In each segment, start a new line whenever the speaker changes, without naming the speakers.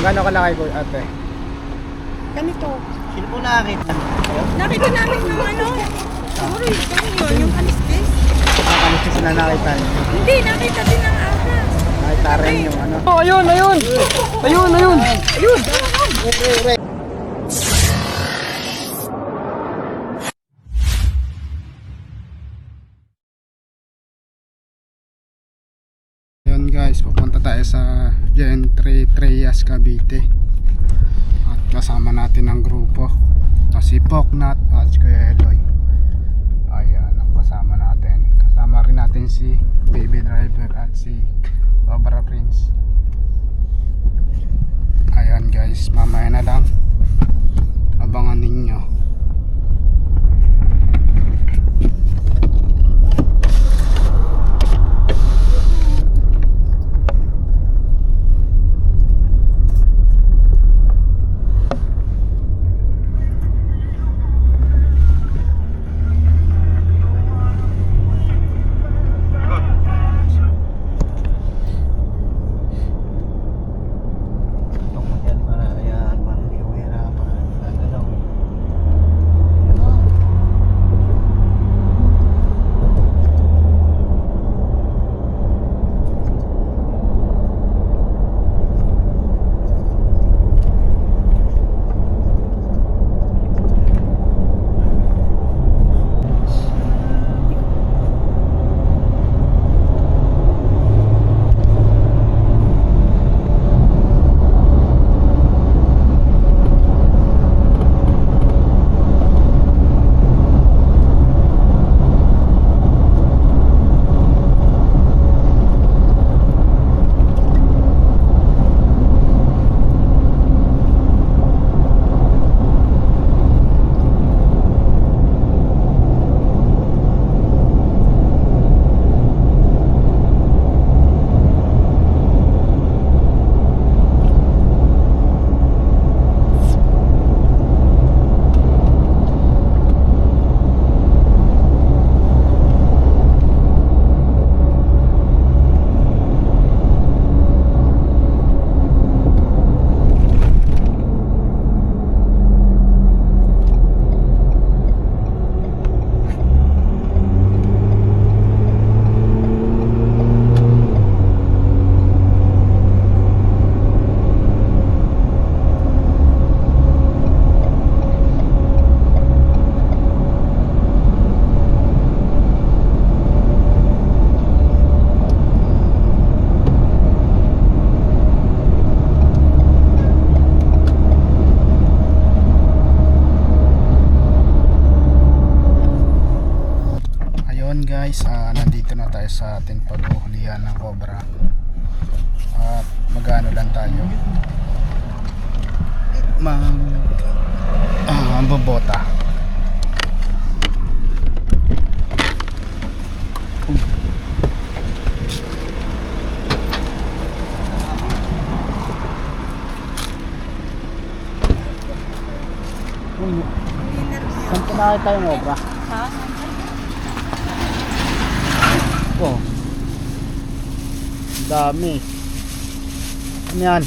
Gano'n kalaki ko ate?
Ganito.
Sino po nakakita?
Nakita namin yung ano. Siguro yun, yung kaliskis.
Nakakaliskis na nakita niyo.
Hindi, nakita din ng ahas.
Nakita rin yung ano.
Oh, ayun, ayun. Ayun, ayun. Ayun.
Ayun guys, pupunta tayo sa Gentry Trias Cavite. At kasama natin ang grupo. Si Poknat at si Kuya Eloy. Ayan ang kasama natin. Kasama rin natin si Baby Driver at si Barbara Prince. Ayan guys, mamaya na lang. Abangan ninyo. Guys, nandito na tayo sa ating paghuhulihan ng cobra. At magano lang tayo bobota. Saan po nakita yung cobra?
Ha?
Oh. Dami. Ano yan?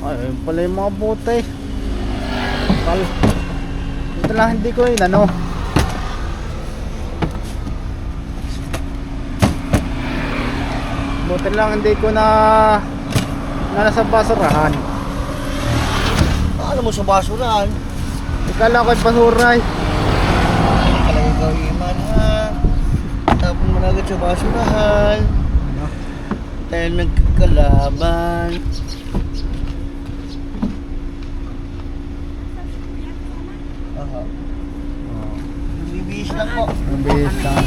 Ay, ayun pala yung mga bote. Ito lang hindi ko yun, ano. Bote lang hindi ko na nasa basurahan.
Paano mo sa basurahan?
Ikala ko'y basuray.
Ikaw iman ha. Tapon mo na agad sa basurahan.
Ano?
Tayo nagkakalaban. Aha.
Oh.
Bibihis lang po.
Mabilis lang.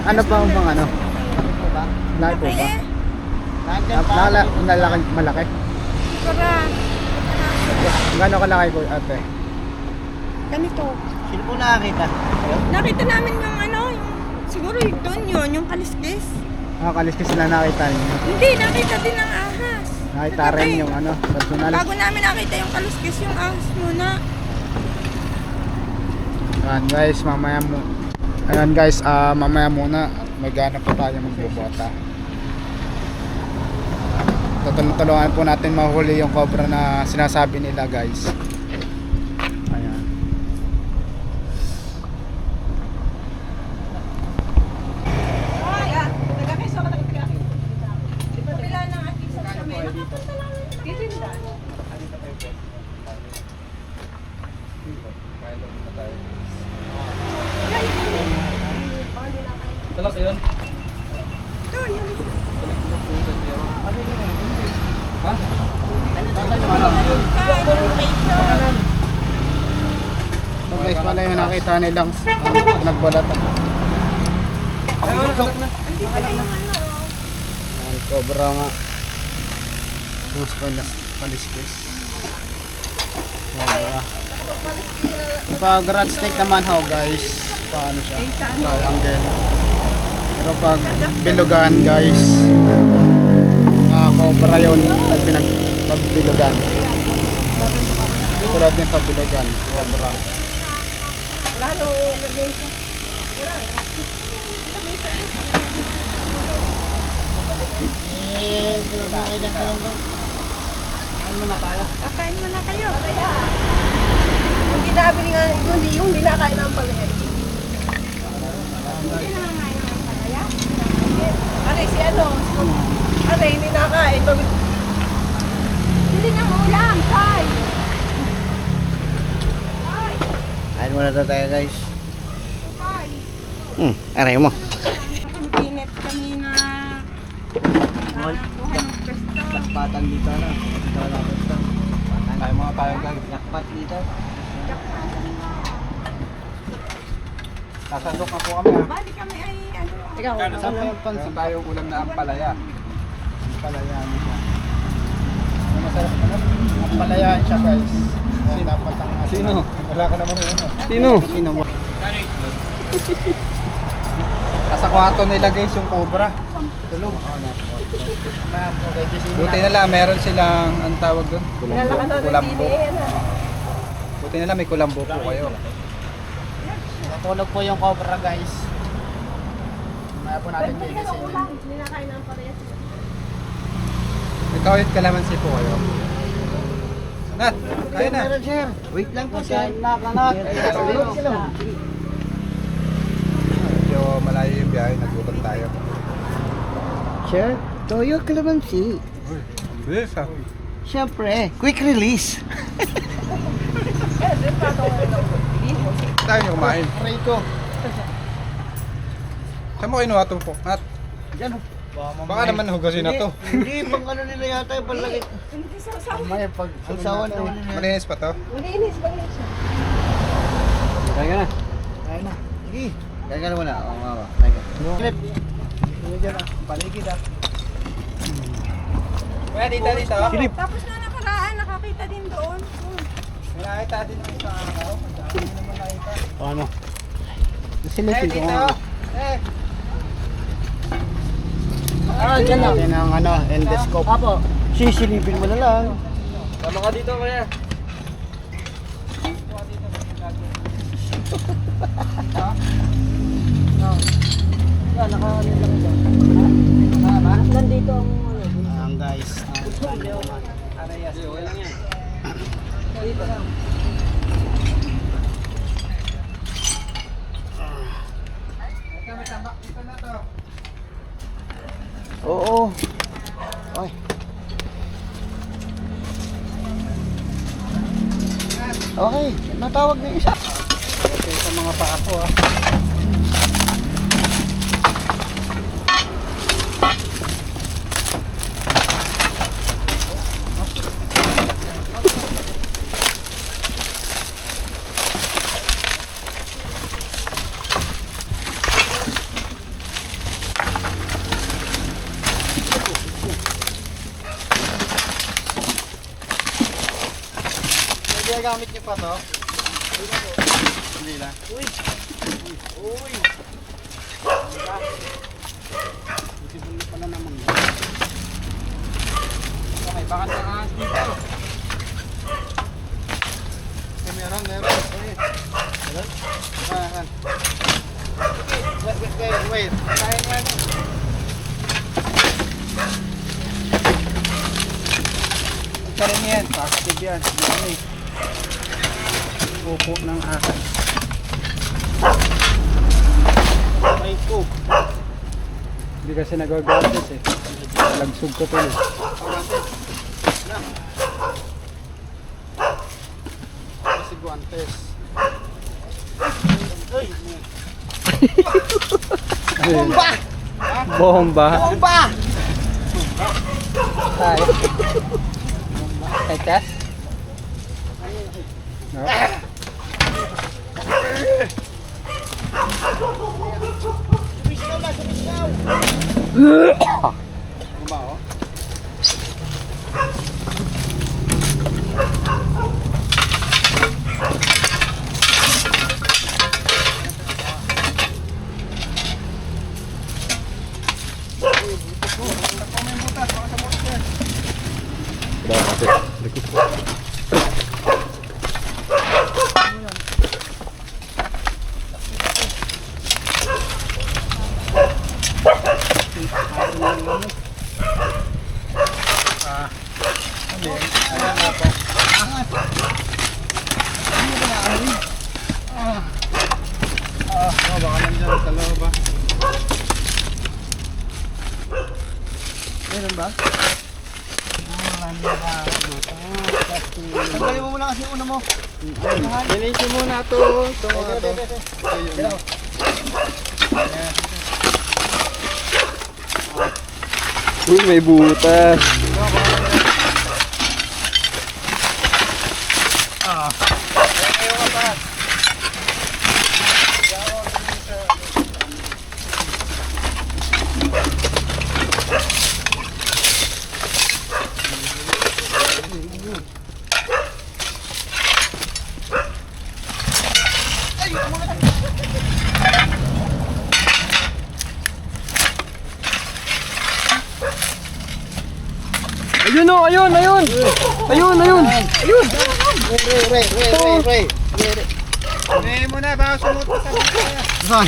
Ano pa bang ano? Lahat po ba?
Nandyan pa.
Malaki.
Para,
Gano'n kalaki ko ate?
ganito.
Sino po nakakita?
Nakita namin yung ano, siguro yun, yung kaliskis.
Kaliskis na nakita niyo.
Hindi, nakita din ng ahas.
Nakita rin yung ano, personal.
Bago namin nakita yung kaliskis, yung ahas muna.
Ayan guys, mamaya mo. Ayan guys, mamaya muna. Magana pa tayo magbobota. Tutulungan po natin mahuli yung cobra na sinasabi nila guys. Ayan.
Talak yun. Ha?
So guys, pala yung nakita nilang nagbalatan. Ayan, cobra nga. Mas paliskis. Cobra. Pag rat snake naman ho guys, paano siya? Triangle. Pero pag bilugan guys, cobra yun pag pinagbilugan. Tulad din sa bilugan, cobra.
Kakain mo na kayo. Yung ginabili nga, yung binakain ng palaya. Aray, si ano? Aray, hindi nakain. Bili ng ulam, Tay!
Kain muna to tayo guys. Aray mo.
Init kanina. Kuha ng pesto.
Lakpatan dito na.
Tayo mga tayo guys.
Lakpat dito.
Sasandok na po kami ha.
Bali kami ay ano.
Ikaw,
Saan pa yung pansin tayo ulam na ampalaya? Ampalaya siya. Masarap na ampalayaan siya guys. Dapat ang
Sino?
Wala ka naman yun.
Sino?
Sino mo? Nasa kwarto nila guys yung cobra. Tulog. Buti na lang meron silang ang tawag doon. Kulambo. Buti na lang may kulambo po kayo. Natulog po yung cobra guys. Maya po natin gigising.
Binakain ng palaya.
May kawit kalamansi po kayo. Nat, kaya na.
Meron sir. Wait lang po sir.
Nat. Medyo malayo yung biyahe, nagutom tayo.
Sir, toyo calamansi.
Ang bilis ha.
Siyempre, quick release.
Tayo nyo kumain.
Rico.
Saan mo kinuha ito po? Nat,
Diyan.
baka naman hugasin na to.
Hindi, pang ano nila yata yung palagay.
Hindi sa
May pag
Sausawan naman nila.
malinis pa to.
Malinis, malinis.
Kaya na.
Kaya na.
Sige. Kaya ka na muna. Oo nga ba. Kaya ka. Clip.
Sige dyan ah. Paligid ah. Kaya dito dito.
Tapos na nakaraan, nakakita din doon.
May nakita din naman sa araw. Ang dami naman nakita.
Paano?
Eh dito. Eh.
Ah, dyan lang.
Yan ang ano, endoscope.
Apo. Sisilipin mo na lang.
Tama ka dito kuya.
Yan, naka-ano lang dyan. Nandito ang ano.
Ayan guys.
Arayas. Okay lang yan.
Oo. Ay. Okay, natawag na isa.
Okay sa mga paa ko ah. Gamit niyo pa to? Hindi na. Uy! Uy! Buti pala naman. Okay, baka nakahas dito. Okay, meron. Meron? Ayan. Wait. Kaya nga. ka rin yan. Positive yan. Ano eh. Upo ng akin. Ay ko. Hindi kasi nagagatas eh. Lagsog ko to eh. Kasi guantes. Bomba!
Bomba!
Bomba!
Ay. Ay, Chas? No?
Bomba oh. Baka nandiyan sa loob ba? Meron ba? Tanggalin mo muna kasi una mo. Linisin muna ito. Ito mga ito.
Uy, may butas. Ayun o, ayun, ayun! Ayun, ayun! Ayun!
Ray. Ray mo na, baka sumot sa mga. Saan?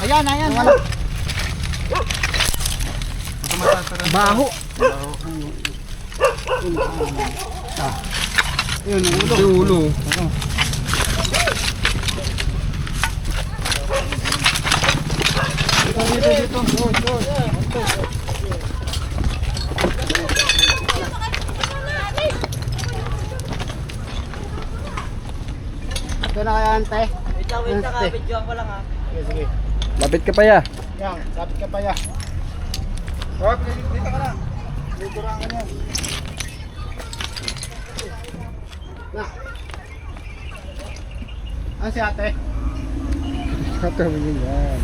Ayan. Baho. Yun, yung ulo. Dito. Ito na kaya ante.
Wait ka, videoan ko lang ha.
Sige.
Lapit ka pa ya.
Yan, sabit ka pa ya. Oh, dito ka lang. Dito lang ka niya. Na. Ano si ate? Ate mo yan.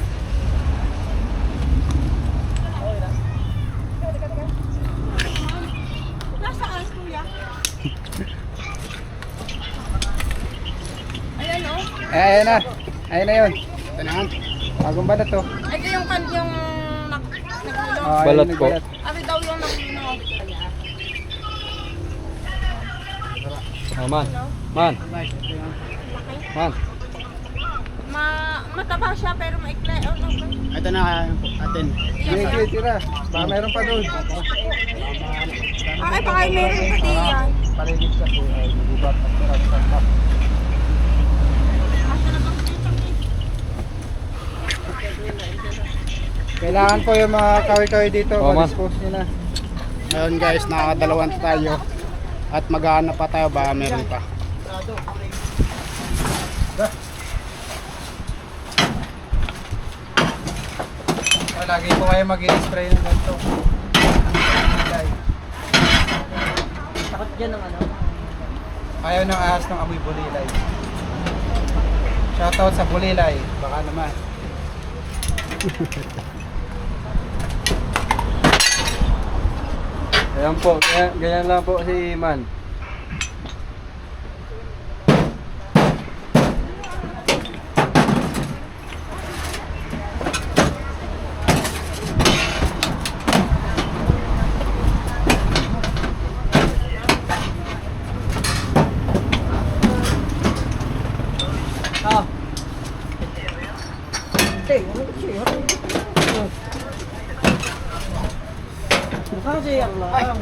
Nasaan kuya? Ayan o.
Ayun na. Ayun na yun.
Ito na yan.
Bagong balat to.
Ito yung nagulo.
Ah, ayun,
Balat po.
nagbalat.
Abi daw yung nagulo.
Oh, man. Man.
Guys, ito yan.
Man.
Mataba siya pero maikli. Oh, no.
Ito na kaya atin.
Sige, tira. Baka meron pa doon.
Ay, baka meron pa din yan.
Paligid kasi ay nagubat at tira sa map. Kailangan po yung mga kawi-kawi dito.
Oo, man.
Pag-dispose nyo na.
Ngayon guys, nakakadalawan tayo. At maghahanap pa tayo, baka meron pa.
Lagi po kayo mag-i-spray ng ganito.
Takot dyan ng ano?
Ayaw ng ahas ng amoy bulilay. Shoutout sa bulilay. Baka naman.
Ayan po. Ganyan lang po si Man.
Kasi ang lang.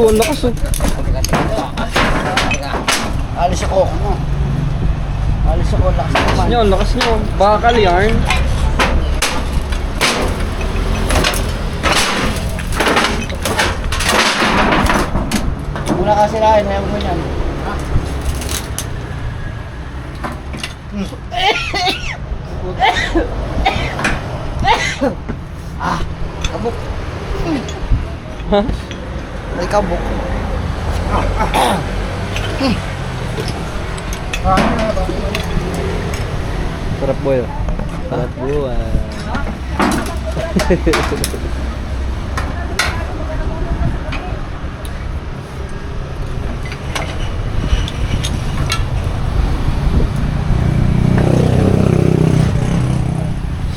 Lakas.
Alis ako. Alis ako.
Lakas nyo. Bakal yarn.
Muna kasi lain. Ayaw mo yan. Kabuk. Ay, kabuk.
Sarap boy. Sarap buwan.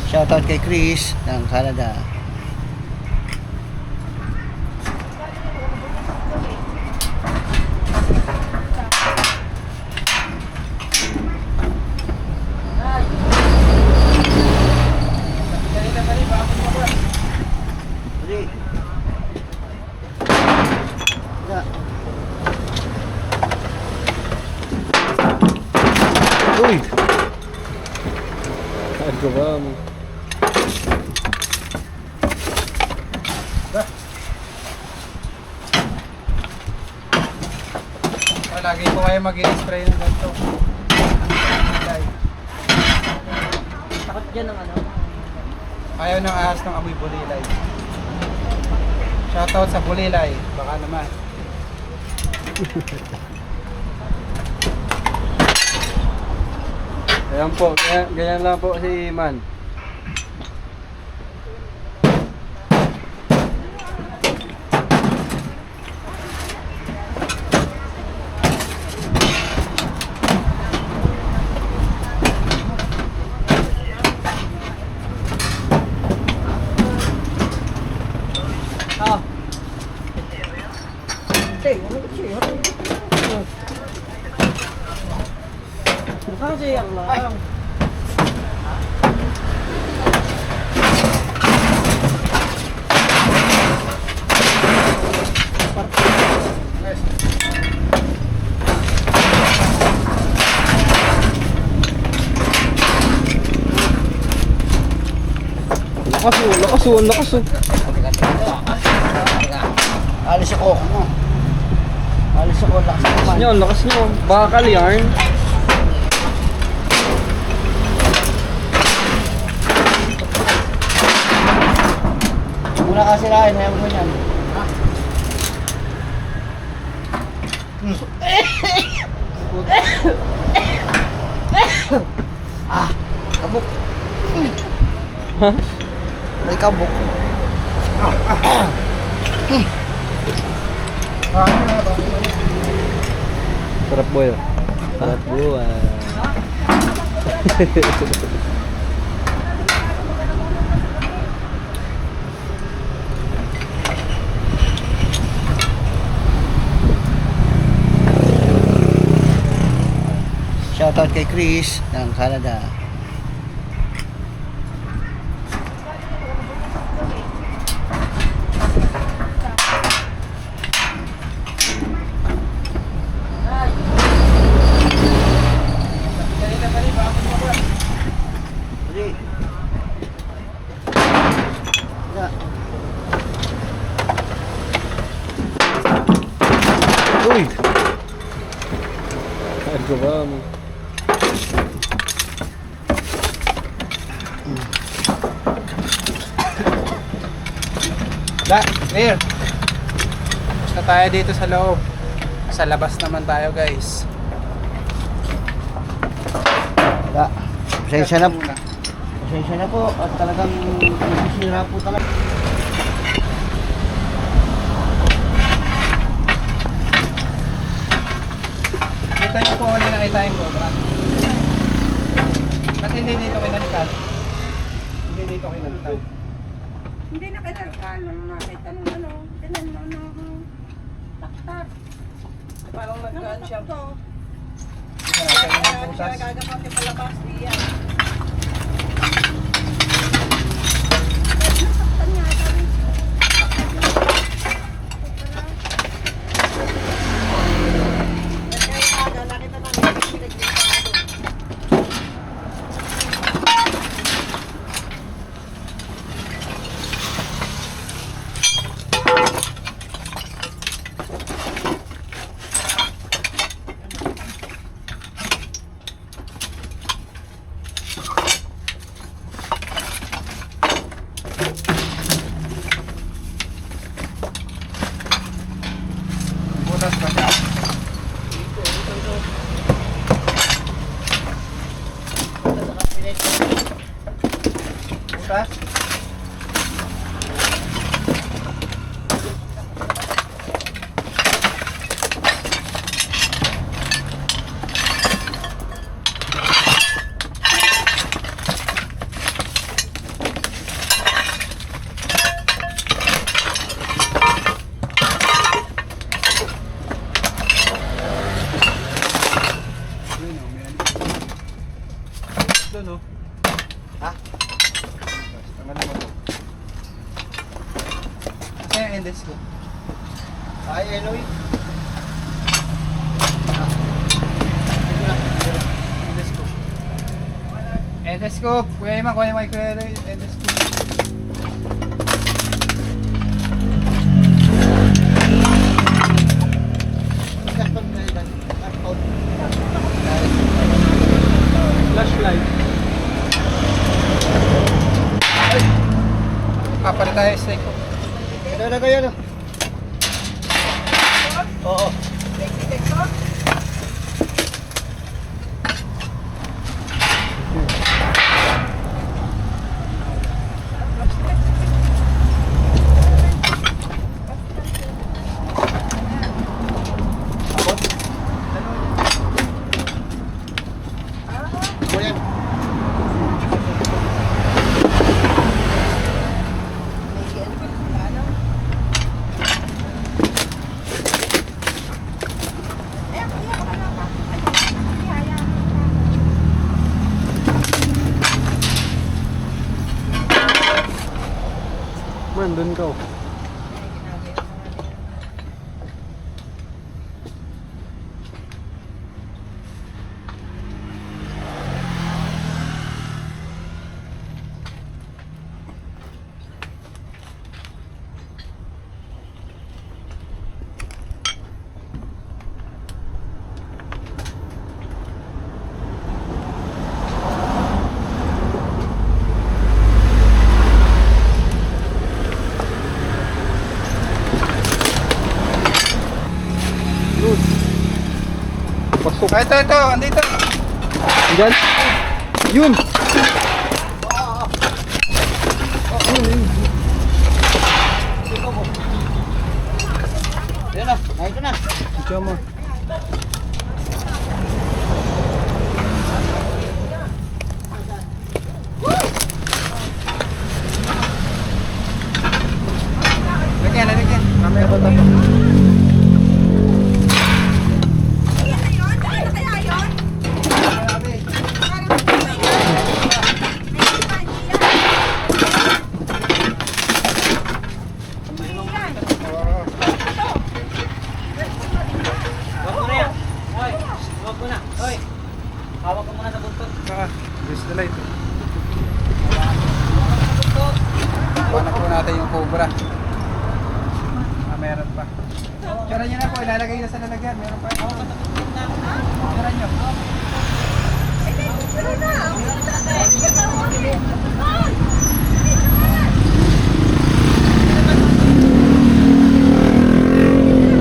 Shoutout kay Chris ng Canada.
Uy! Ano ba mo?
Lagi po kayo mag-i-spray ng ganito.
Takot dyan ng ano?
Ayaw ng ahas ng amoy bulilay. Shoutout sa bulilay. Baka naman.
Ayan po, ganyan lang po si Iman.
Kasi ang lang.
Lakas.
Alis ako. Alis ako.
Lakas nyo. Bakal yarn.
Muna kasi lain. Ayaw mo yan. Kabuk. Ay, kabuk.
Sarap boy. Sarap buwan.
Shoutout kay Chris ng Canada.
Uy! Ano ba mo?
Clear. Tapos na tayo dito sa loob. Sa labas naman tayo, guys.
Wala. Pasensya na. Pasensya na po. At talagang nasisira po talaga.
Kita niyo po ulit nakita yung cobra. Ba't hindi dito kayo nalikat? Hindi dito kinaltan.
Hindi na kinalkan. Nakita nung ano. Tinan mo ng taktak.
Parang nagkaan siya.
Kaya gagawin yung palabas niya. Nasaktan niya ata rin. Kaya aga, nakita namin yung pinagdipado.
Butas pa siya. Butas? Doon oh.
Ha?
Tanggalin mo to. Kaya endes ko.
Ay, Eloy.
Endoscope. Endoscope. Kuya Iman, kuya Iman, kuya Iman, endoscope. Flashlight. Kapalit tayo steak ko.
Ito na kayo, no? Oo. Ako yan.
Man, dun ka oh.
Pasok.
Ito, andito.
Diyan. Yun.
Ayan na, nakita na.
Ito mo. Lagyan. Mamaya ko tapo.
Huwag mo na yan. Hoy, huwag mo na. Hoy, hawak ka muna sa buntot.
Just the light. Paano po natin yung cobra? Meron pa. Tira nyo na po, ilalagay na sa lalagyan. Meron pa. Tira nyo.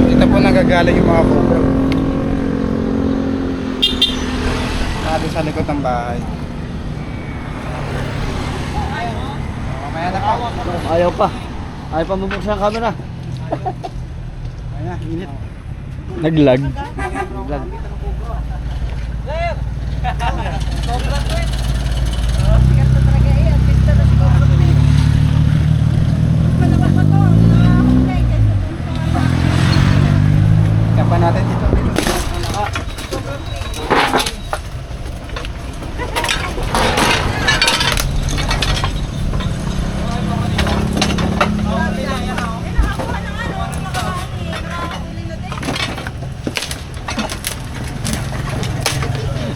Dito po nagagaling yung mga cobra. Nado sa likod ng bahay. Mamaya na po.
Ayaw pa. Ayaw pa mabuksan ang camera.
Ayan, init.
Naglag.
Vlog.
Sikat na talaga yan. Pista na siguro.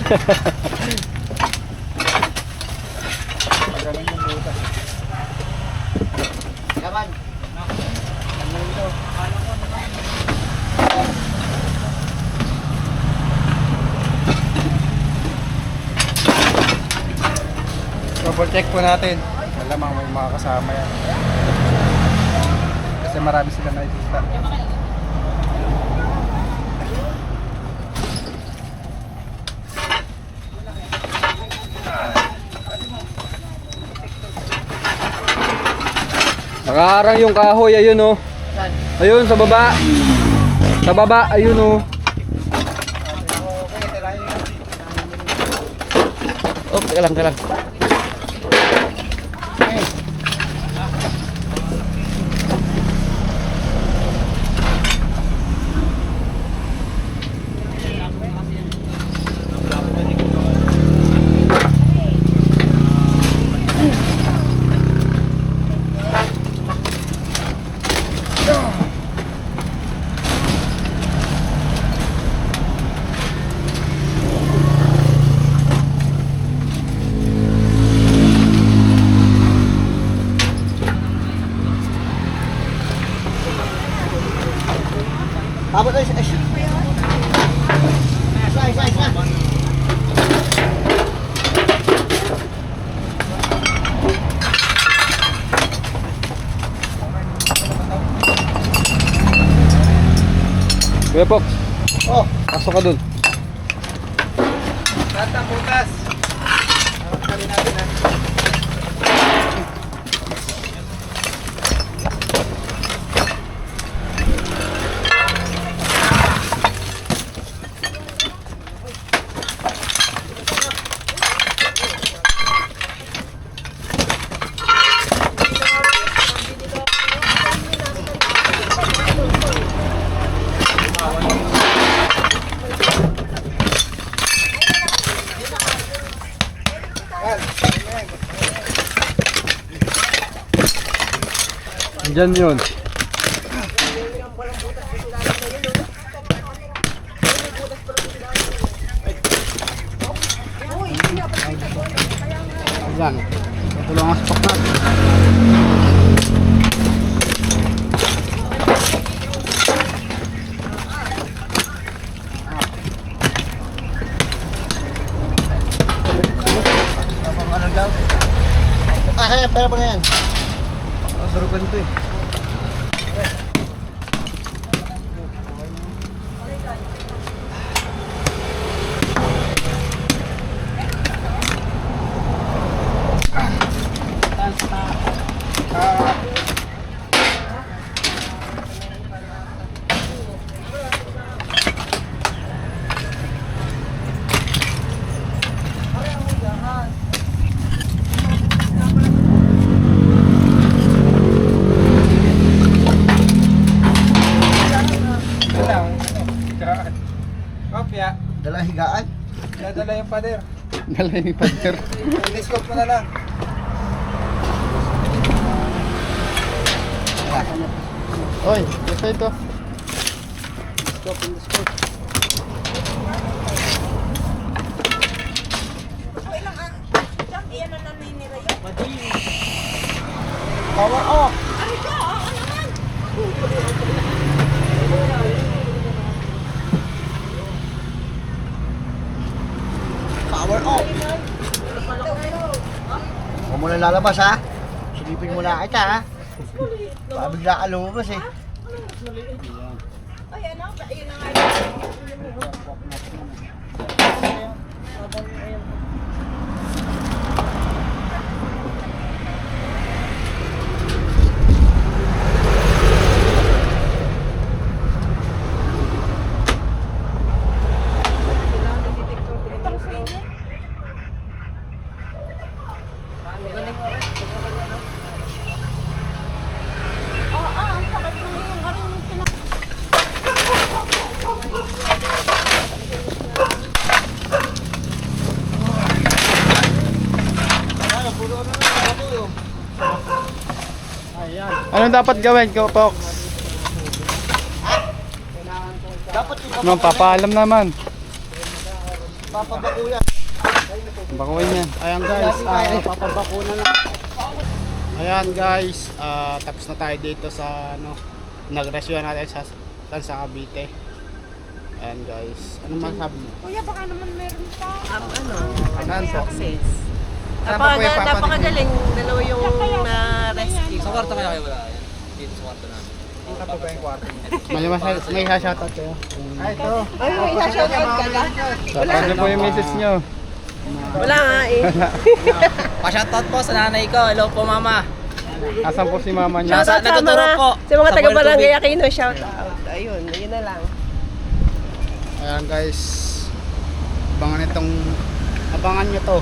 Yaman.
Double check po natin. Malamang may mga kasama yan. Kasi marami sila nakikita.
Nakaharang yung kahoy, ayun oh. Ayun, sa baba. Sa baba, ayun oh.
Oh, teka lang, teka lang. Abot ay ay. Isa.
Kuya Pox,
Oh,
pasok ka dun.
Lahat ng butas. Kami natin na.
Diyan yun.
Ayan. Tulungan ang stock natin.
ano daw? Kaya pera pa na yan.
Sarugan ito eh. Kopya.
Dalang higaan.
Dadala yung pader.
Dala yung pader.
I-discount mo na lang.
Oy, basta ito.
Stop in the scope.
Okay lang ah. Diyan, iyan na naninira yun.
Power off.
Ano ito? Ano naman?
Power off. Huwag mo na lalabas ha. Silipin mo na kita ha. Baka bigla ka lumabas eh.
Ay, ano? Ayun na nga. Ang sakit na yung aring
Anong dapat gawin ko, Pox?
Dapat yung
Nang papaalam naman.
Papabakuyan.
Bakuin yan.
Ayan guys, papabakuna na. Ayan guys, tapos na tayo dito sa ano, nagresyo natin sa Cavite. Ayan guys, ano masabi mo?
Kuya, baka naman meron pa.
Saan po?
Access.
Saan pa po yung papatingin?
Napakagaling. Dalawa yung na-rescue.
Sa kwarto kaya kayo wala yan? Dito sa kwarto namin.
May shoutout kayo. Ay, ito.
Ay, may shoutout ka na?
Ano po yung message nyo?
Wala nga eh.
Pa-shoutout po sa nanay ko. Hello po, mama.
Asan po si mama niya?
Nasa- natuturo po.
Sa mga
Sa
taga-barangay
Buwan
Aquino, shoutout. Ayun, yun na lang.
Ayan guys, abangan nyo to.